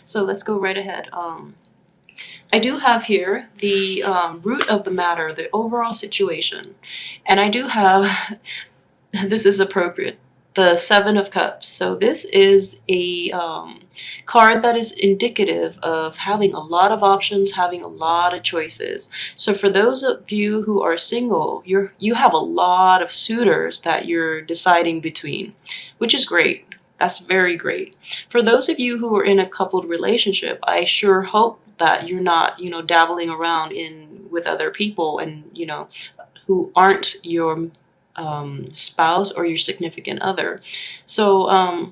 So let's go right ahead. I do have here the root of the matter, the overall situation. And I do have, this is appropriate, the Seven of Cups. So this is a card that is indicative of having a lot of options, having a lot of choices. So for those of you who are single, you have a lot of suitors that you're deciding between, which is great. That's very great. For those of you who are in a coupled relationship, I sure hope that you're not, dabbling around with other people and, who aren't your spouse or your significant other. So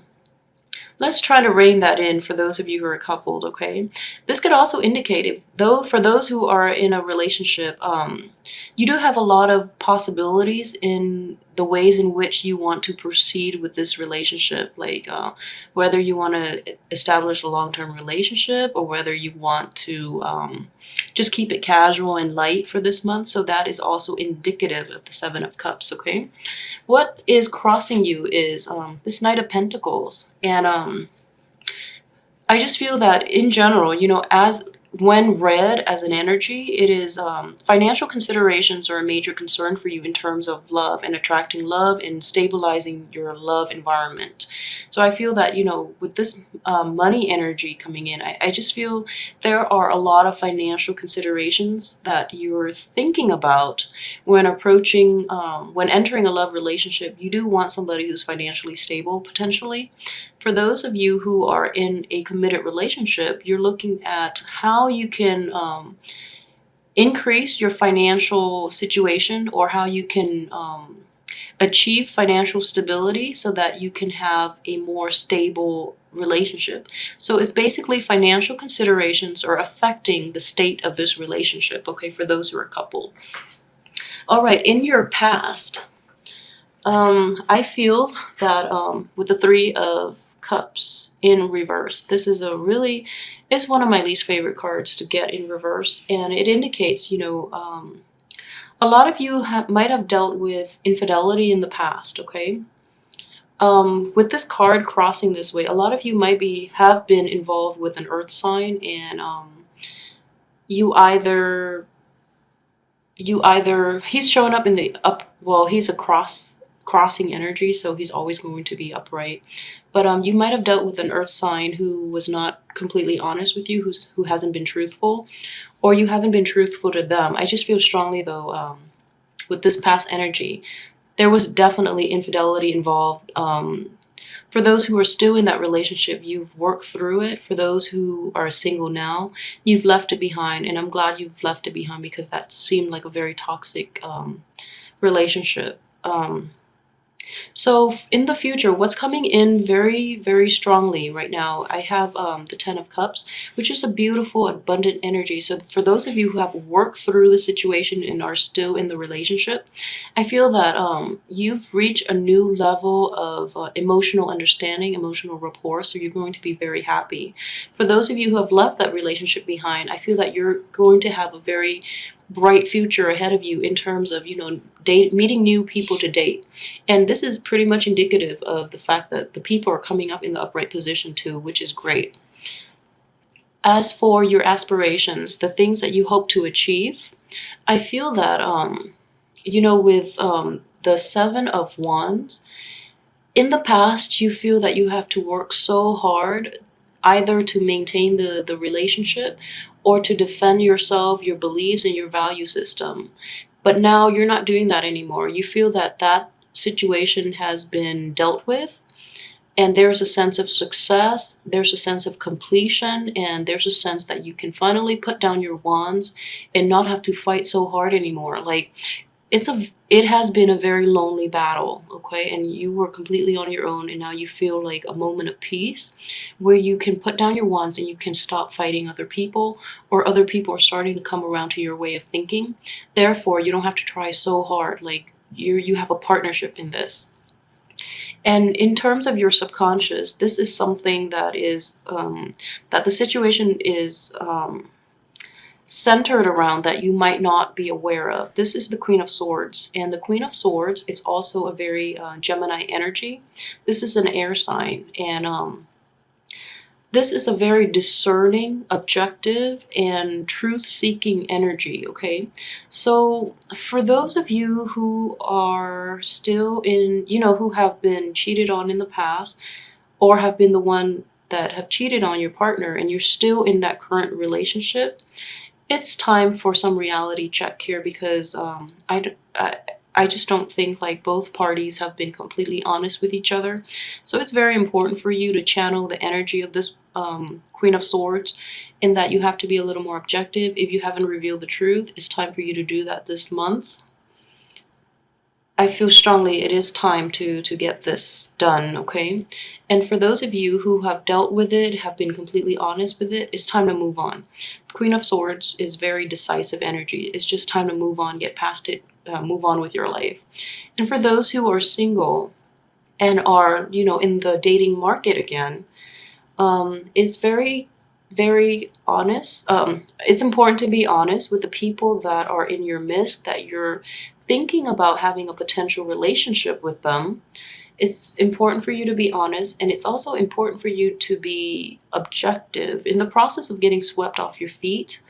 let's try to rein that in for those of you who are coupled, okay? This could also indicate, though, for those who are in a relationship, you do have a lot of possibilities in the ways in which you want to proceed with this relationship, like whether you want to establish a long-term relationship or whether you want to just keep it casual and light for this month. So that is also indicative of the Seven of Cups, okay? What is crossing you is this Knight of Pentacles. And I just feel that in general, as when read as an energy, it is financial considerations are a major concern for you in terms of love and attracting love and stabilizing your love environment. So I feel that, with this money energy coming in, I just feel there are a lot of financial considerations that you're thinking about when approaching, when entering a love relationship. You do want somebody who's financially stable, potentially. For those of you who are in a committed relationship, you're looking at how you can increase your financial situation, or how you can achieve financial stability so that you can have a more stable relationship. So it's basically financial considerations are affecting the state of this relationship, okay, for those who are coupled. All right, in your past, I feel that with the Three of Cups in reverse, this is it's one of my least favorite cards to get in reverse, and it indicates, a lot of you might have dealt with infidelity in the past, okay? With this card crossing this way, a lot of you have been involved with an earth sign, and he's showing up in the he's a crossing energy, so he's always going to be upright. But you might have dealt with an earth sign who was not completely honest with you, who hasn't been truthful, or you haven't been truthful to them. I just feel strongly, though, with this past energy, there was definitely infidelity involved. For those who are still in that relationship, you've worked through it. For those who are single now, you've left it behind, and I'm glad you've left it behind, because that seemed like a very toxic relationship. So in the future, what's coming in very, very strongly right now, I have the Ten of Cups, which is a beautiful, abundant energy. So for those of you who have worked through the situation and are still in the relationship, I feel that you've reached a new level of emotional understanding, emotional rapport, so you're going to be very happy. For those of you who have left that relationship behind, I feel that you're going to have a very bright future ahead of you in terms of, meeting new people to date. And this is pretty much indicative of the fact that the people are coming up in the upright position too, which is great. As for your aspirations, the things that you hope to achieve, I feel that, with the Seven of Wands, in the past, you feel that you have to work so hard either to maintain the relationship or to defend yourself, your beliefs, and your value system. But now you're not doing that anymore. You feel that that situation has been dealt with, and there's a sense of success, there's a sense of completion, and there's a sense that you can finally put down your wands and not have to fight so hard anymore. Like, it has been a very lonely battle, okay? And you were completely on your own, and now you feel like a moment of peace where you can put down your wands and you can stop fighting other people, or other people are starting to come around to your way of thinking. Therefore, you don't have to try so hard. Like, you have a partnership in this. And in terms of your subconscious, this is something that is that the situation is centered around that you might not be aware of. This is the Queen of Swords, and the Queen of Swords is also a very Gemini energy. This is an air sign, and This is a very discerning, objective, and truth-seeking energy, okay? So for those of you who are still in, who have been cheated on in the past, or have been the one that have cheated on your partner and you're still in that current relationship, it's time for some reality check here, because I just don't think like both parties have been completely honest with each other. So it's very important for you to channel the energy of this Queen of Swords, in that you have to be a little more objective. If you haven't revealed the truth, it's time for you to do that this month. I feel strongly it is time to get this done, okay? And for those of you who have dealt with it, have been completely honest with it, it's time to move on. Queen of Swords is very decisive energy. It's just time to move on, get past it, move on with your life. And for those who are single and are, in the dating market again, it's very, very honest. It's important to be honest with the people that are in your midst, that you're thinking about having a potential relationship with them. It's important for you to be honest, and it's also important for you to be objective in the process of getting swept off your feet.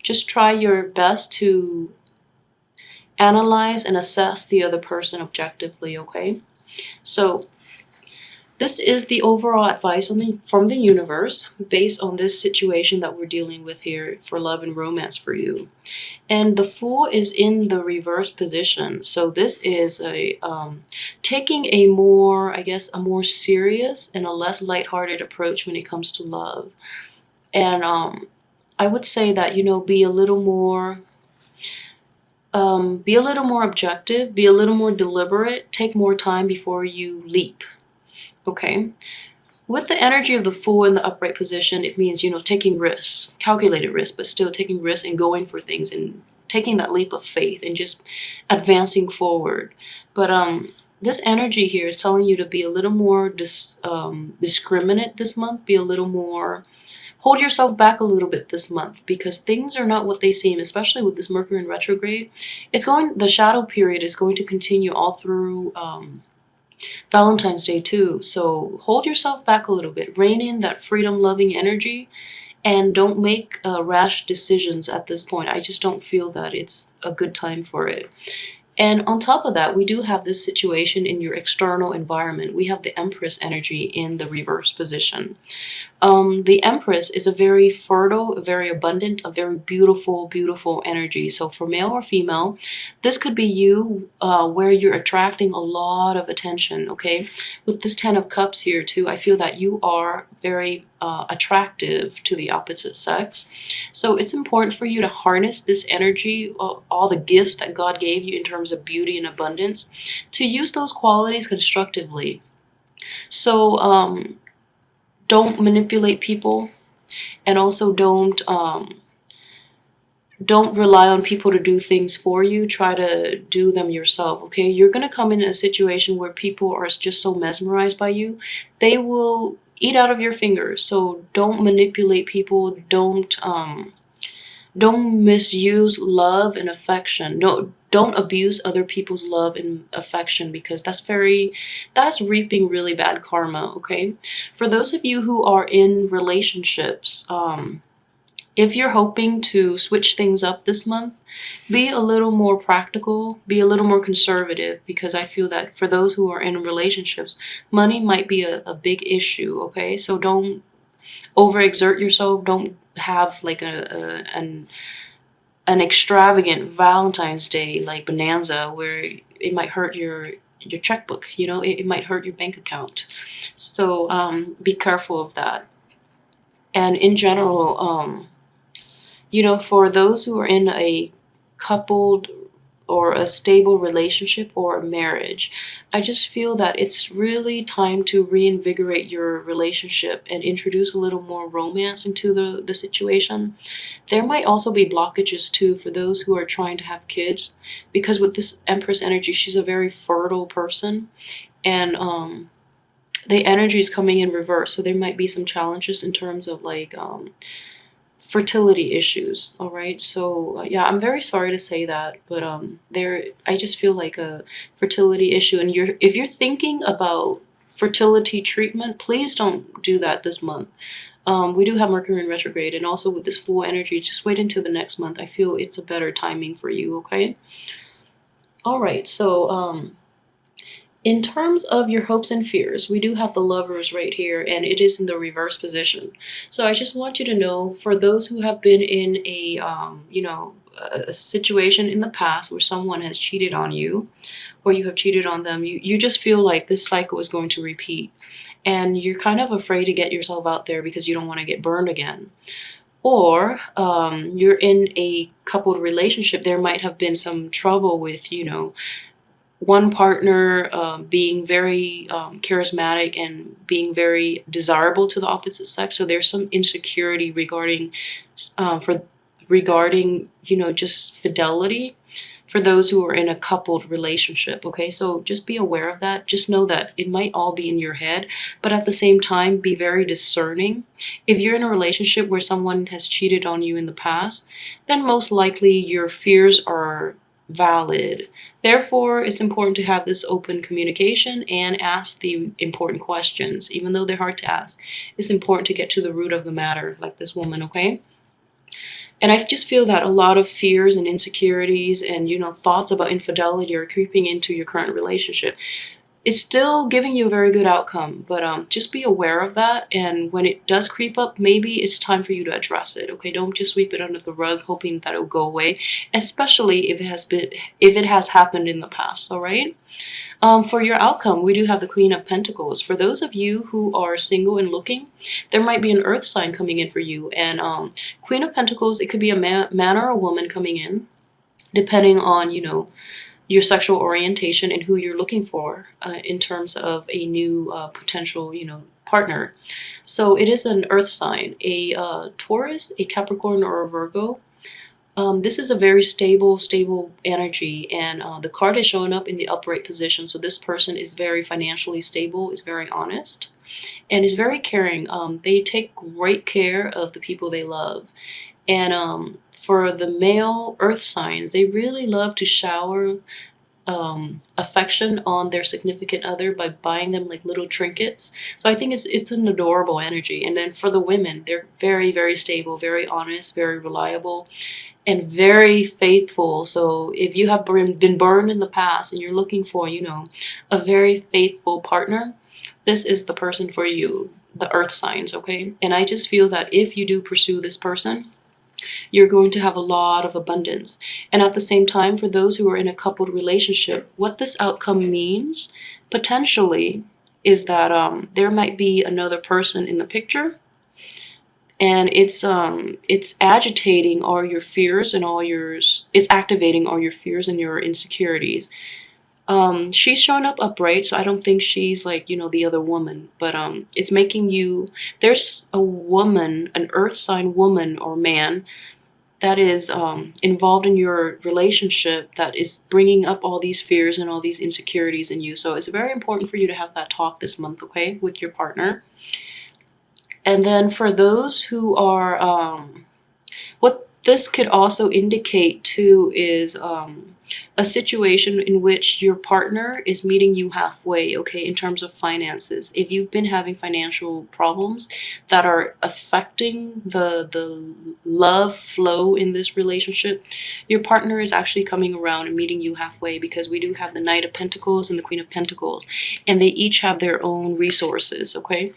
Just try your best to analyze and assess the other person objectively, okay? So this is the overall advice from the universe based on this situation that we're dealing with here for love and romance for you. And the Fool is in the reverse position. So this is a taking a more, I guess, a more serious and a less lighthearted approach when it comes to love. And I would say that, be a little more objective, be a little more deliberate, take more time before you leap. Okay, with the energy of the Fool in the upright position, it means, taking risks, calculated risks, but still taking risks and going for things and taking that leap of faith and just advancing forward. But this energy here is telling you to be a little more discriminate this month, be a little more, hold yourself back a little bit this month, because things are not what they seem, especially with this Mercury in retrograde. The shadow period is going to continue all through Valentine's Day too. So hold yourself back a little bit, rein in that freedom-loving energy, and don't make rash decisions at this point. I just don't feel that it's a good time for it. And on top of that, we do have this situation in your external environment. We have the Empress energy in the reverse position. The Empress is a very fertile, a very abundant, a very beautiful, beautiful energy. So for male or female, this could be you where you're attracting a lot of attention, okay? With this 10 of Cups here too, I feel that you are very attractive to the opposite sex. So it's important for you to harness this energy, all the gifts that God gave you in terms of beauty and abundance, to use those qualities constructively. So don't manipulate people, and also don't rely on people to do things for you. Try to do them yourself, okay? You're going to come in a situation where people are just so mesmerized by you, they will eat out of your fingers. So don't manipulate people. Don't misuse love and affection. No, don't abuse other people's love and affection, because that's reaping really bad karma, okay? For those of you who are in relationships, if you're hoping to switch things up this month, be a little more practical, be a little more conservative, because I feel that for those who are in relationships, money might be a big issue, okay? So don't overexert yourself. Don't have like an extravagant Valentine's Day like bonanza where it might hurt your checkbook, it might hurt your bank account. So be careful of that. And in general, for those who are in a coupled or a stable relationship or a marriage, I just feel that it's really time to reinvigorate your relationship and introduce a little more romance into the situation. There might also be blockages too for those who are trying to have kids, because with this Empress energy, she's a very fertile person, and the energy is coming in reverse. So there might be some challenges in terms of like fertility issues. All right, so yeah, I'm very sorry to say that, but I just feel like a fertility issue, and if you're thinking about fertility treatment, please don't do that this month. We do have Mercury in retrograde, and also with this full energy, just wait until the next month. I feel it's a better timing for you, okay? All right, so in terms of your hopes and fears, we do have the Lovers right here, and it is in the reverse position. So I just want you to know, for those who have been in a, a situation in the past where someone has cheated on you, or you have cheated on them, you just feel like this cycle is going to repeat. And you're kind of afraid to get yourself out there because you don't want to get burned again. Or you're in a coupled relationship. There might have been some trouble with, one partner being very charismatic and being very desirable to the opposite sex. So there's some insecurity regarding, just fidelity for those who are in a coupled relationship, okay? So just be aware of that. Just know that it might all be in your head, but at the same time, be very discerning. If you're in a relationship where someone has cheated on you in the past, then most likely your fears are valid. Therefore, it's important to have this open communication and ask the important questions, even though they're hard to ask. It's important to get to the root of the matter, like this woman, okay? And I just feel that a lot of fears and insecurities and, thoughts about infidelity are creeping into your current relationship. It's still giving you a very good outcome, but just be aware of that. And when it does creep up, maybe it's time for you to address it. Okay, don't just sweep it under the rug, hoping that it will go away, especially if it has happened in the past. All right. For your outcome, we do have the Queen of Pentacles. For those of you who are single and looking, there might be an earth sign coming in for you. And Queen of Pentacles, it could be a man or a woman coming in, depending on, your sexual orientation and who you're looking for in terms of a new potential, partner. So it is an earth sign, a Taurus, a Capricorn, or a Virgo. This is a very stable energy, and the card is showing up in the upright position. So this person is very financially stable, is very honest, and is very caring. They take great care of the people they love. And for the male earth signs, they really love to shower affection on their significant other by buying them like little trinkets. So I think it's an adorable energy. And then for the women, they're very stable, very honest, very reliable, and very faithful. So if you have been burned in the past and you're looking for, a very faithful partner, this is the person for you, the earth signs, okay? And I just feel that if you do pursue this person, you're going to have a lot of abundance. And at the same time, for those who are in a coupled relationship, what this outcome means potentially is that there might be another person in the picture, and it's agitating all your fears and it's activating all your fears and your insecurities. She's showing up upright, so I don't think she's like, the other woman, but it's making you, there's a woman, an earth sign woman or man that is involved in your relationship that is bringing up all these fears and all these insecurities in you. So it's very important for you to have that talk this month, okay, with your partner. And then for those who are, what this could also indicate too is a situation in which your partner is meeting you halfway, okay, in terms of finances. If you've been having financial problems that are affecting the love flow in this relationship, your partner is actually coming around and meeting you halfway, because we do have the Knight of Pentacles and the Queen of Pentacles, and they each have their own resources, okay?